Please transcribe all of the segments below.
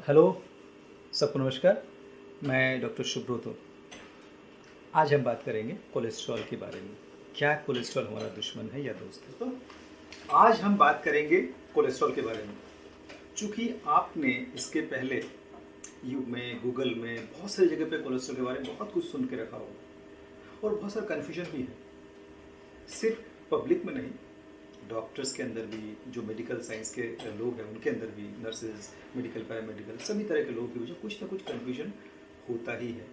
Hello, सबको नमस्कार। मैं डॉक्टर सुब्रतो। आज हम बात करेंगे कोलेस्ट्रॉल के बारे में। क्या कोलेस्ट्रॉल हमारा दुश्मन है या दोस्त है? तो आज हम बात करेंगे कोलेस्ट्रॉल के बारे में। चूँकि आपने इसके पहले यूट्यूब में, गूगल में, बहुत सारी जगह पे कोलेस्ट्रॉल के बारे में बहुत कुछ सुन के रखा होगा और बहुत सारा कन्फ्यूजन भी है। सिर्फ पब्लिक में नहीं, डॉक्टर्स के अंदर भी, जो मेडिकल साइंस के लोग हैं उनके अंदर भी, नर्सेज, मेडिकल, पैरामेडिकल, सभी तरह के लोग के बीच कुछ ना कुछ कन्फ्यूजन होता ही है।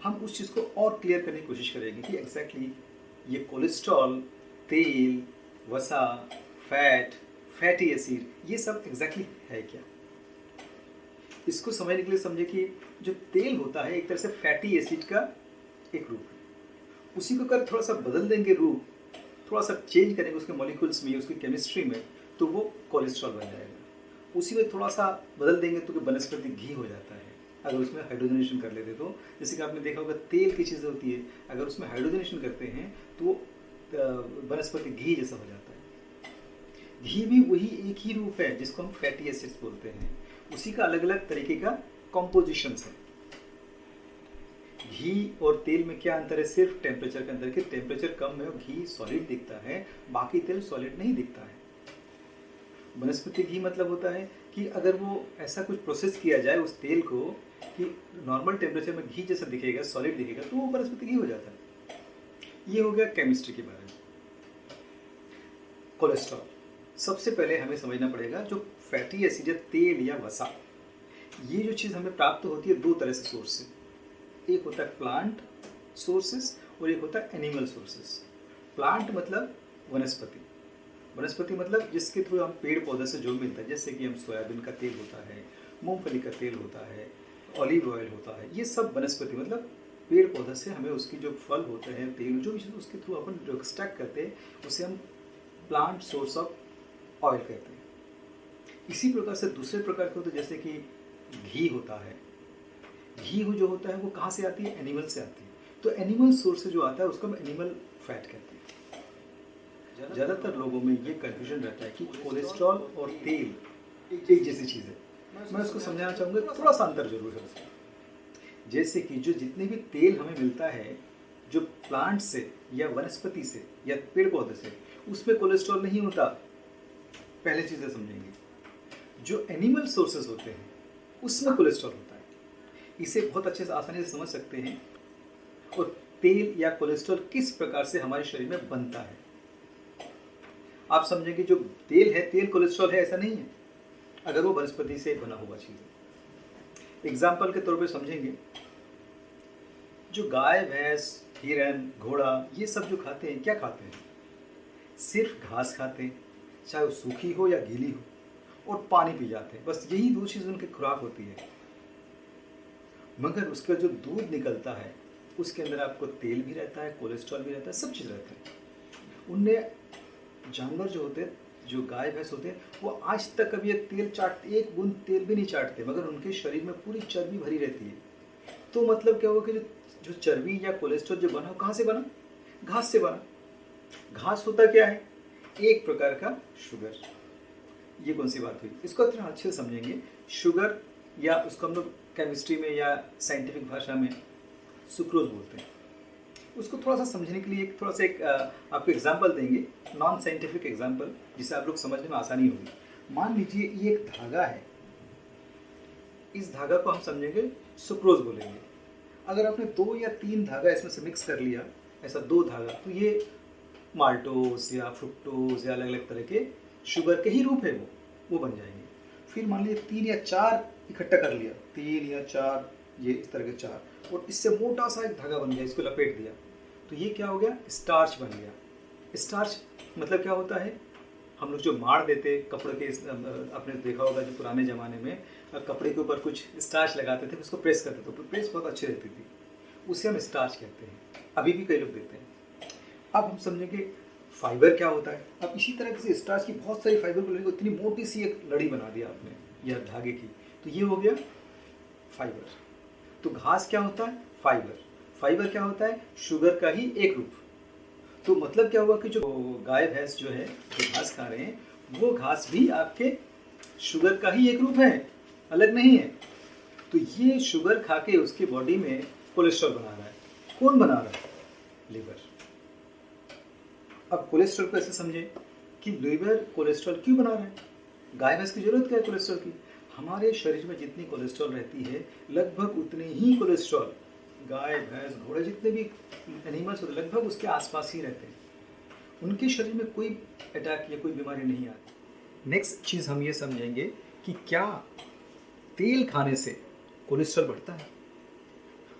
हम उस चीज़ को और क्लियर करने की कोशिश करेंगे कि एग्जैक्टली ये कोलेस्ट्रॉल, तेल, वसा, फैट, फैटी एसिड, ये सब एग्जैक्टली है क्या। इसको समझने के लिए समझे कि जो तेल होता है एक तरह से फैटी एसिड का एक रूप है। उसी को अगर थोड़ा सा बदल देंगे रूप, थोड़ा सा चेंज करेंगे उसके मॉलिक्यूल्स में, उसकी केमिस्ट्री में, तो वो कोलेस्ट्रॉल बन जाएगा। उसी में थोड़ा सा बदल देंगे तो वनस्पति घी हो जाता है। अगर उसमें हाइड्रोजनेशन कर लेते तो, जैसे कि आपने देखा होगा तेल की चीज़ें होती है, अगर उसमें हाइड्रोजनेशन करते हैं तो वनस्पति घी जैसा हो जाता है। घी भी वही एक ही रूप है जिसको हम फैटी एसिड्स बोलते हैं। उसी का अलग अलग तरीके का कॉम्पोजिशंस है। घी और तेल में क्या अंतर है? सिर्फ टेम्परेचर के अंदर, कि टेम्परेचर कम है और घी सॉलिड दिखता है, बाकी तेल सॉलिड नहीं दिखता है। वनस्पति घी मतलब होता है कि अगर वो ऐसा कुछ प्रोसेस किया जाए उस तेल को कि नॉर्मल टेम्परेचर में घी जैसा दिखेगा, सॉलिड दिखेगा, तो वो वनस्पति घी हो जाता है। ये हो गया केमिस्ट्री के बारे में। कोलेस्ट्रॉल, सबसे पहले हमें समझना पड़ेगा जो फैटी एसिड है, तेल या वसा, ये जो चीज़ हमें प्राप्त होती है दो तरह से सोर्स से। एक होता है प्लांट सोर्सेस और एक होता है एनिमल सोर्सेस। प्लांट मतलब वनस्पति, वनस्पति मतलब जिसके थ्रू हम पेड़ पौधे से जो मिलता है, जैसे कि हम सोयाबीन का तेल होता है, मूंगफली का तेल होता है, ऑलिव ऑयल होता है, ये सब वनस्पति मतलब पेड़ पौधे से हमें उसकी जो फल होते हैं, तेल, जो भी चीज़ उसके थ्रू अपन जो एक्सट्रैक्ट करते हैं उसे हम प्लांट सोर्स ऑफ ऑयल कहते हैं। इसी प्रकार से दूसरे प्रकार के होते हैं, जैसे कि घी होता है। घी जो होता है वो कहाँ से आती है? एनिमल से आती है। तो एनिमल सोर्स से जो आता है उसको हम एनिमल फैट कहते हैं। ज़्यादातर लोगों में ये कन्फ्यूजन रहता है कि कोलेस्ट्रॉल और तेल एक जैसी चीज़ है। मैं उसको समझाना चाहूँगा, थोड़ा सा अंतर जरूर है उसमें। जैसे कि जो जितने भी तेल हमें मिलता है जो प्लांट से या वनस्पति से या पेड़ पौधे से, उसमें कोलेस्ट्रॉल नहीं होता। पहले चीज़ें समझेंगे। जो एनिमल सोर्सेज होते हैं उसमें कोलेस्ट्रॉल होता है। इसे बहुत अच्छे से आसानी से समझ सकते हैं। और तेल या कोलेस्ट्रॉल किस प्रकार से हमारे शरीर में बनता है, आप समझेंगे जो तेल है, तेल कोलेस्ट्रॉल है ऐसा नहीं है, अगर वो वनस्पति से बना हुआ चीज़ है। एग्जाम्पल के तौर पे समझेंगे, जो गाय, भैंस, हिरन, घोड़ा, ये सब जो खाते हैं, क्या खाते हैं? सिर्फ घास खाते हैं, चाहे वो सूखी हो या गीली हो, और पानी पी जाते हैं। बस यही दो चीज़ उनकी खुराक होती है। मगर उसका जो दूध निकलता है उसके अंदर आपको तेल भी रहता है, कोलेस्ट्रॉल भी रहता है, सब चीज़ रहता है। उनने जानवर जो होते हैं, जो गाय भैंस होते हैं, वो आज तक कभी तेल चाटते, एक बूंद तेल भी नहीं चाटते, मगर उनके शरीर में पूरी चर्बी भरी रहती है। तो मतलब क्या हुआ कि जो चर्बी या कोलेस्ट्रॉल जो बना, कहाँ से बना? घास से बना। घास होता क्या है? एक प्रकार का शुगर। ये कौन सी बात हुई? इसको थोड़ा अच्छे से समझेंगे। शुगर, या उसको हम लोग केमिस्ट्री में या साइंटिफिक भाषा में सुक्रोज बोलते हैं। उसको थोड़ा सा समझने के लिए एक थोड़ा सा आपको एग्जांपल देंगे, नॉन साइंटिफिक एग्जांपल, जिससे आप लोग समझने में आसानी होगी। मान लीजिए ये एक धागा है, इस धागा को हम समझेंगे सुक्रोज बोलेंगे। अगर आपने 2 या 3 धागा इसमें से मिक्स कर लिया, ऐसा 2 धागा, तो ये माल्टोस या फ्रुक्टोज या अलग अलग तरह के शुगर के ही रूप है, वो बन जाएंगे। फिर मान लीजिए 3 या 4 इकट्ठा कर लिया, 3 या 4, ये इस तरह के 4, और इससे मोटा सा एक धागा बन गया, इसको लपेट दिया, तो ये क्या हो गया? स्टार्च बन गया। स्टार्च मतलब क्या होता है? हम लोग जो माड़ देते कपड़े के, आपने देखा होगा जो पुराने ज़माने में कपड़े के ऊपर कुछ स्टार्च लगाते थे, उसको प्रेस करते थे, तो प्रेस बहुत अच्छी रहती थी, उसे हम स्टार्च कहते हैं। अभी भी कई लोग देते हैं। अब हम समझेंगे फाइबर क्या होता है। अब इसी तरह से स्टार्च की बहुत सारी फाइबर को लेकर इतनी मोटी सी एक लड़ी बना दिया आपने या धागे की, तो ये हो गया फाइबर। तो घास क्या होता है? फाइबर। फाइबर क्या होता है? शुगर का ही एक रूप। तो मतलब क्या हुआ कि जो गाय भैंस जो है, जो घास खा रहे हैं, वो घास भी आपके शुगर का ही एक रूप है। अलग नहीं है। तो ये शुगर खा के उसकी बॉडी में कोलेस्ट्रॉल बना रहा है। कौन बना रहा है? लीवर। अब कोलेस्ट्रॉल को ऐसे समझें कि लीवर कोलेस्ट्रॉल क्यों बना रहा है? गाय भैंस की जरूरत क्या है कोलेस्ट्रॉल की? हमारे शरीर में जितनी कोलेस्ट्रॉल रहती है लगभग उतने ही कोलेस्ट्रॉल गाय भैंस घोड़े जितने भी एनिमल्स होते हैं लगभग उसके आसपास ही रहते हैं। उनके शरीर में कोई अटैक या कोई बीमारी नहीं आती। नेक्स्ट चीज़ हम ये समझेंगे कि क्या तेल खाने से कोलेस्ट्रॉल बढ़ता है?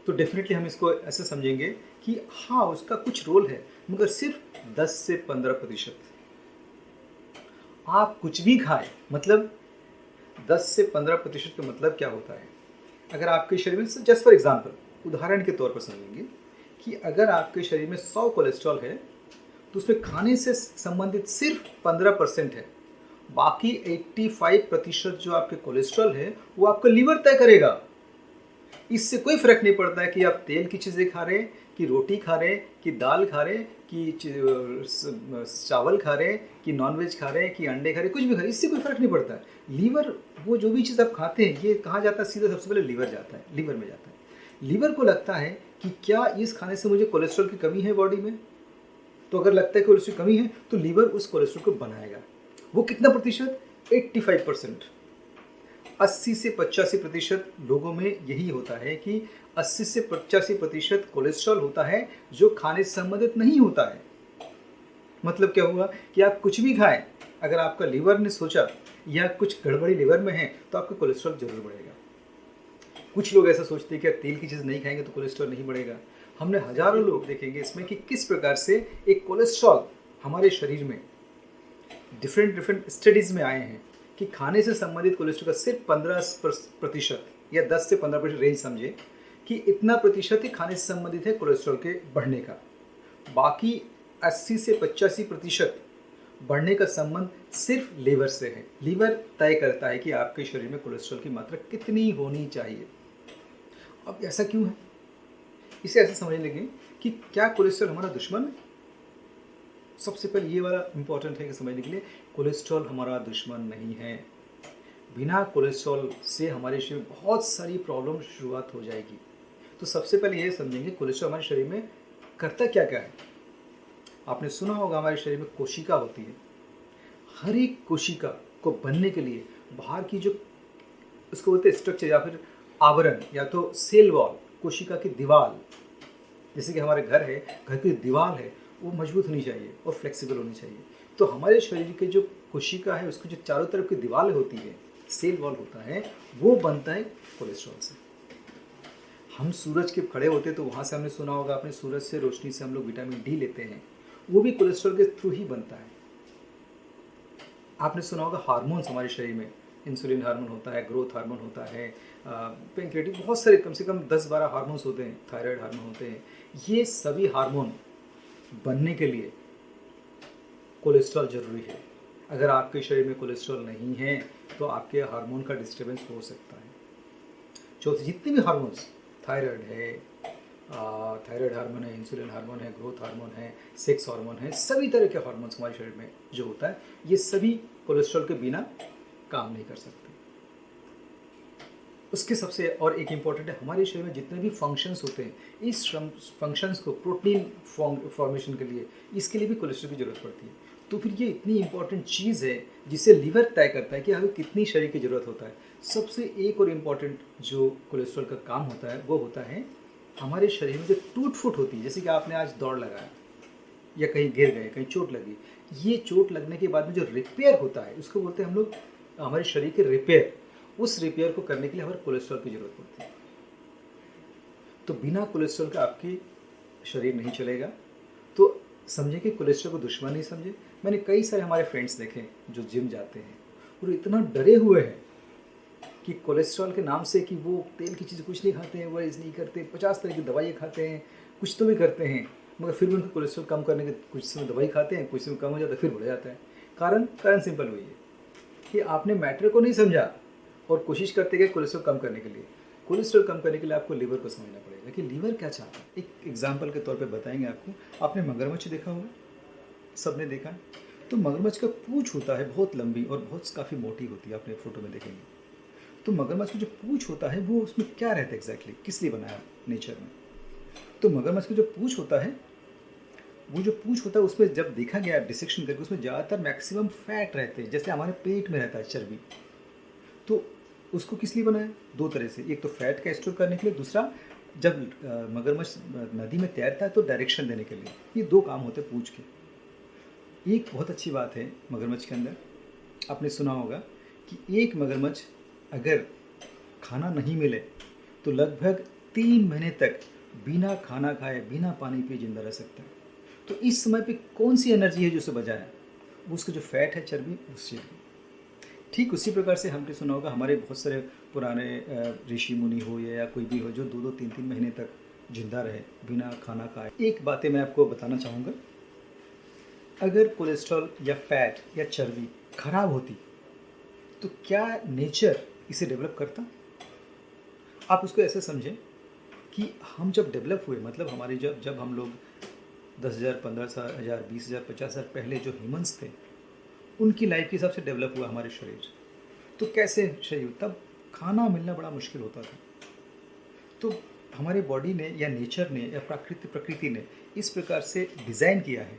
तो डेफिनेटली हम इसको ऐसे समझेंगे कि हाँ उसका कुछ रोल है, मगर सिर्फ 10 से 15%। आप कुछ भी खाएं, मतलब 10 से 15% का मतलब क्या होता है? अगर आपके शरीर में, जस्ट फॉर एग्जांपल, उदाहरण के तौर पर समझेंगे कि अगर आपके शरीर में 100 कोलेस्ट्रॉल है तो उसमें खाने से संबंधित सिर्फ 15% है। बाकी 85% जो आपके कोलेस्ट्रॉल है वो आपका लीवर तय करेगा। इससे कोई फर्क नहीं पड़ता है कि आप तेल की चीज़ें खा रहे हैं, कि रोटी खा रहे हैं, कि दाल खा रहे हैं, कि चावल खा रहे हैं, कि नॉनवेज खा रहे हैं, कि अंडे खा रहे हैं, कुछ भी खा रहे हैं, इससे कोई फर्क नहीं पड़ता है। लीवर, वो जो भी चीज़ आप खाते हैं ये कहाँ जाता है? सीधा सबसे पहले लीवर जाता है, लीवर में जाता है। लीवर को लगता है कि क्या इस खाने से मुझे कोलेस्ट्रॉल की कमी है बॉडी में? तो अगर लगता है कि कोलेस्ट्रॉल की कमी है तो लीवर उस कोलेस्ट्रॉल को बनाएगा। वो कितना प्रतिशत? 85%। 80 से 85% लोगों में यही होता है कि 80 से 85% कोलेस्ट्रॉल होता है जो खाने से संबंधित नहीं होता है। मतलब क्या हुआ कि आप कुछ भी खाएं, अगर आपका लीवर ने सोचा या कुछ गड़बड़ी लीवर में है तो आपका कोलेस्ट्रॉल जरूर बढ़ेगा। कुछ लोग ऐसा सोचते हैं कि तेल की चीज़ नहीं खाएंगे तो कोलेस्ट्रॉल नहीं बढ़ेगा। हमने हजारों लोग देखेंगे इसमें कि किस प्रकार से एक कोलेस्ट्रॉल हमारे शरीर में डिफरेंट स्टडीज़ में आए हैं कि खाने से संबंधित कोलेस्ट्रॉल का सिर्फ 15% या 10 से 15% रेंज समझे कि इतना प्रतिशत ही खाने से संबंधित है कोलेस्ट्रॉल के बढ़ने का। बाकी 80 से 85% बढ़ने का संबंध सिर्फ लीवर से है। लीवर तय करता है कि आपके शरीर में कोलेस्ट्रॉल की मात्रा कितनी होनी चाहिए। अब ऐसा क्यों है? इसे ऐसे समझने लगे कि क्या कोलेस्ट्रॉल हमारा दुश्मन है? सबसे पहले ये वाला इंपॉर्टेंट है कि समझने के लिए, कोलेस्ट्रॉल हमारा दुश्मन नहीं है। बिना कोलेस्ट्रॉल से हमारे शरीर में बहुत सारी प्रॉब्लम शुरुआत हो जाएगी। तो सबसे पहले ये समझेंगे कोलेस्ट्रॉल हमारे शरीर में करता क्या क्या है। आपने सुना होगा हमारे शरीर में कोशिका होती है। हर एक कोशिका को बनने के लिए बाहर की जो उसको बोलते हैं स्ट्रक्चर या फिर आवरण, या तो सेल वॉल, कोशिका की दीवार, जैसे कि हमारे घर है, घर की दीवार है, वो मजबूत होनी चाहिए और फ्लेक्सिबल होनी चाहिए। तो हमारे शरीर के जो कोशिका है उसकी जो चारों तरफ की दीवार होती है, सेल वॉल होता है, वो बनता है कोलेस्ट्रॉल से। हम सूरज के खड़े होते हैं तो वहाँ से हमने सुना होगा, अपने सूरज से रोशनी से हम लोग विटामिन डी लेते हैं, वो भी कोलेस्ट्रॉल के थ्रू ही बनता है। आपने सुना होगा हार्मोन्स हमारे शरीर में, इंसुलिन हार्मोन होता है, ग्रोथ हार्मोन होता है, पेंक्रियाटिक, बहुत सारे कम से कम 10-12 हार्मोन्स होते हैं, थायराइड हार्मोन होते हैं। ये सभी हार्मोन बनने के लिए कोलेस्ट्रॉल जरूरी है। अगर आपके शरीर में कोलेस्ट्रॉल नहीं है तो आपके हार्मोन का डिस्टर्बेंस हो सकता है। चौथे, जितने भी हार्मोन्स, थायराइड है, थायराइड हार्मोन है, इंसुलिन हार्मोन है, ग्रोथ हार्मोन है, सेक्स हार्मोन है, सभी तरह के हार्मोन्स हमारे शरीर में जो होता है, ये सभी कोलेस्ट्रॉल के बिना काम नहीं कर सकते। उसके सबसे और एक इम्पॉर्टेंट है, हमारे शरीर में जितने भी फंक्शंस होते हैं, इस फंक्शंस को, प्रोटीन फॉर्मेशन के लिए, इसके लिए भी कोलेस्ट्रॉल की जरूरत पड़ती है। तो फिर ये इतनी इंपॉर्टेंट चीज़ है जिसे लीवर तय करता है कि हमें कितनी शरीर की ज़रूरत होता है। सबसे एक और इम्पॉर्टेंट जो कोलेस्ट्रॉल का काम होता है वो होता है हमारे शरीर में जो टूट फूट होती है, जैसे कि आपने आज दौड़ लगाया या कहीं गिर गए, कहीं चोट लगी, ये चोट लगने के बाद में जो रिपेयर होता है उसको बोलते हैं हम लोग हमारे शरीर के रिपेयर। उस रिपेयर को करने के लिए हमारे कोलेस्ट्रॉल की जरूरत पड़ती है। तो बिना कोलेस्ट्रॉल का आपकी शरीर नहीं चलेगा। तो समझे कि कोलेस्ट्रॉल को दुश्मन नहीं समझे। मैंने कई सारे हमारे फ्रेंड्स देखे जो जिम जाते हैं और इतना डरे हुए हैं कि कोलेस्ट्रॉल के नाम से कि वो तेल की चीज़ कुछ नहीं खाते हैं, वर्ज नहीं करते, 50 तरह की दवाइयाँ खाते हैं, कुछ तो भी करते हैं, मगर फिर भी उनको कोलेस्ट्रॉल कम करने के कुछ समय दवाई खाते हैं, कुछ समय कम हो जाता है, फिर बढ़ जाता है। कारण सिंपल वही है कि आपने मैटर को नहीं समझा और कोशिश करते गए कोलेस्ट्रॉल कम करने के लिए। कोलेस्ट्रॉल कम करने के लिए आपको लीवर को समझना पड़ेगा कि लीवर क्या चाहता है। एक एग्जाम्पल के तौर पे बताएंगे आपको। आपने मगरमच्छ देखा होगा, सबने देखा है। तो मगरमच्छ का पूंछ होता है बहुत लंबी और बहुत काफ़ी मोटी होती है, आपने फोटो में देखेंगे। तो मगरमच्छ का जो पूँछ होता है वो उसमें क्या रहता है एग्जैक्टली, किस लिए बनाया नेचर में? तो मगरमच्छ का जो पूँछ होता है, वो जो पूँछ होता है उसमें जब देखा गया डिसेक्शन करके, उसमें ज़्यादातर मैक्सिमम फैट रहते हैं, जैसे हमारे पेट में रहता है चर्बी। तो उसको किस लिए बनाया? दो तरह से, एक तो फैट का स्टोर करने के लिए, दूसरा जब मगरमच्छ नदी में तैरता है तो डायरेक्शन देने के लिए। ये दो काम होते हैं पूँछ के। एक बहुत अच्छी बात है मगरमच्छ के अंदर, आपने सुना होगा कि एक मगरमच्छ अगर खाना नहीं मिले तो लगभग 3 महीने तक बिना खाना खाए, बिना पानी पिए जिंदा रह सकता है। तो इस समय पे कौन सी एनर्जी है जो उसे बचाया? वो उसका जो फैट है, चर्बी, उस चीज़ की। ठीक उसी प्रकार से हमने सुना होगा, हमारे बहुत सारे पुराने ऋषि मुनि हो या कोई भी हो जो 2-2, 3-3 महीने तक जिंदा रहे बिना खाना खाए। एक बातें मैं आपको बताना चाहूँगा, अगर कोलेस्ट्रॉल या फैट या चर्बी खराब होती तो क्या नेचर इसे डेवलप करता? आप उसको ऐसे समझें कि हम जब डेवलप हुए, मतलब हमारे जब हम लोग 10,000, 15,000, 20,000, 50,000 पहले जो ह्यूमंस थे, उनकी लाइफ के हिसाब से डेवलप हुआ हमारे शरीर। तो कैसे शरीर, तब खाना मिलना बड़ा मुश्किल होता था। तो हमारे बॉडी ने या नेचर ने या प्रकृति ने इस प्रकार से डिज़ाइन किया है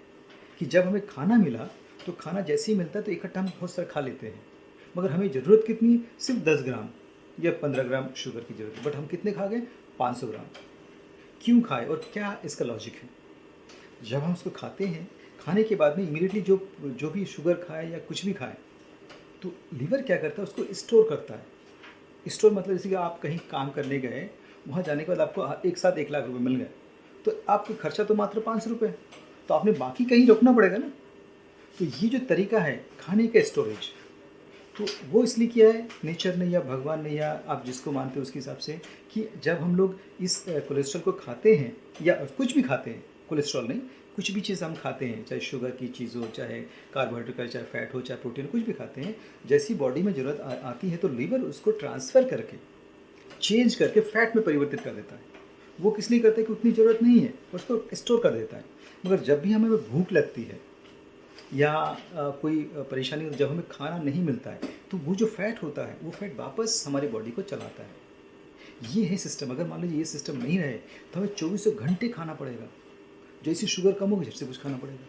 कि जब हमें खाना मिला तो खाना जैसे ही मिलता है तो इकट्ठा हम बहुत सारा खा लेते हैं, मगर हमें ज़रूरत कितनी? सिर्फ 10 ग्राम या 15 ग्राम शुगर की ज़रूरत है, बट हम कितने खा गए? 500 ग्राम। क्यों खाए और क्या इसका लॉजिक है? जब हम उसको खाते हैं, खाने के बाद में इमीडिएटली जो भी शुगर खाए या कुछ भी खाए, तो लीवर क्या करता है? उसको स्टोर करता है। स्टोर मतलब जैसे कि आप कहीं काम करने गए, वहाँ जाने के बाद आपको एक साथ 1 लाख रुपए मिल गए, तो आपका खर्चा तो मात्र 500 रुपये, तो आपने बाकी कहीं रोकना पड़ेगा ना। तो ये जो तरीका है खाने का स्टोरेज, तो वो इसलिए किया है नेचर ने या भगवान ने, या आप जिसको मानते हो उसके हिसाब से, कि जब हम लोग इस कोलेस्ट्रॉल को खाते हैं या कुछ भी खाते हैं, कोलेस्ट्रॉल नहीं, कुछ भी चीज़ हम खाते हैं, चाहे शुगर की चीज़ हो, चाहे कार्बोहाइड्रेट का, चाहे फैट हो, चाहे प्रोटीन, कुछ भी खाते हैं, जैसी बॉडी में ज़रूरत आती है तो लीवर उसको ट्रांसफ़र करके, चेंज करके फैट में परिवर्तित कर देता है। वो किस लिए करता है कि उतनी ज़रूरत नहीं है, उसको स्टोर कर देता है। मगर जब भी हमें भूख लगती है या कोई परेशानी हो, जब हमें खाना नहीं मिलता है, तो वो जो फैट होता है, वो फैट वापस हमारी बॉडी को चलाता है। ये है सिस्टम। अगर मान लीजिए ये सिस्टम नहीं रहे तो हमें 24 घंटे खाना पड़ेगा, जैसे शुगर कम होगी झट से कुछ खाना पड़ेगा।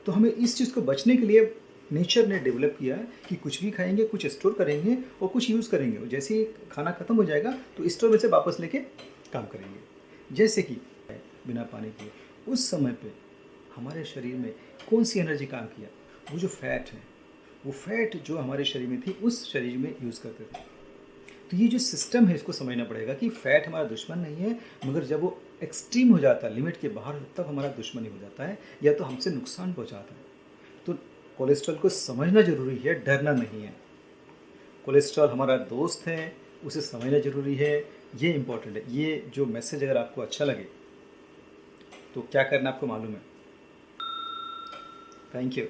तो हमें इस चीज़ को बचने के लिए नेचर ने डेवलप किया है कि कुछ भी खाएंगे, कुछ स्टोर करेंगे और कुछ यूज़ करेंगे, और जैसे ही खाना खत्म हो जाएगा तो स्टोर में से वापस लेके काम करेंगे। जैसे कि बिना पानी पिए उस समय पे हमारे शरीर में कौन सी एनर्जी काम किया? वो जो फैट है, वो फैट जो हमारे शरीर में थी उस शरीर में यूज़ करते थे। तो ये जो सिस्टम है इसको समझना पड़ेगा कि फैट हमारा दुश्मन नहीं है, मगर जब वो एक्सट्रीम हो जाता है, लिमिट के बाहर, तब हमारा दुश्मनी हो जाता है या तो हमसे नुकसान पहुंचाता है। तो कोलेस्ट्रॉल को समझना जरूरी है, डरना नहीं है। कोलेस्ट्रॉल हमारा दोस्त है, उसे समझना जरूरी है, ये इम्पोर्टेंट है। ये जो मैसेज अगर आपको अच्छा लगे तो क्या करना आपको मालूम है। Thank you.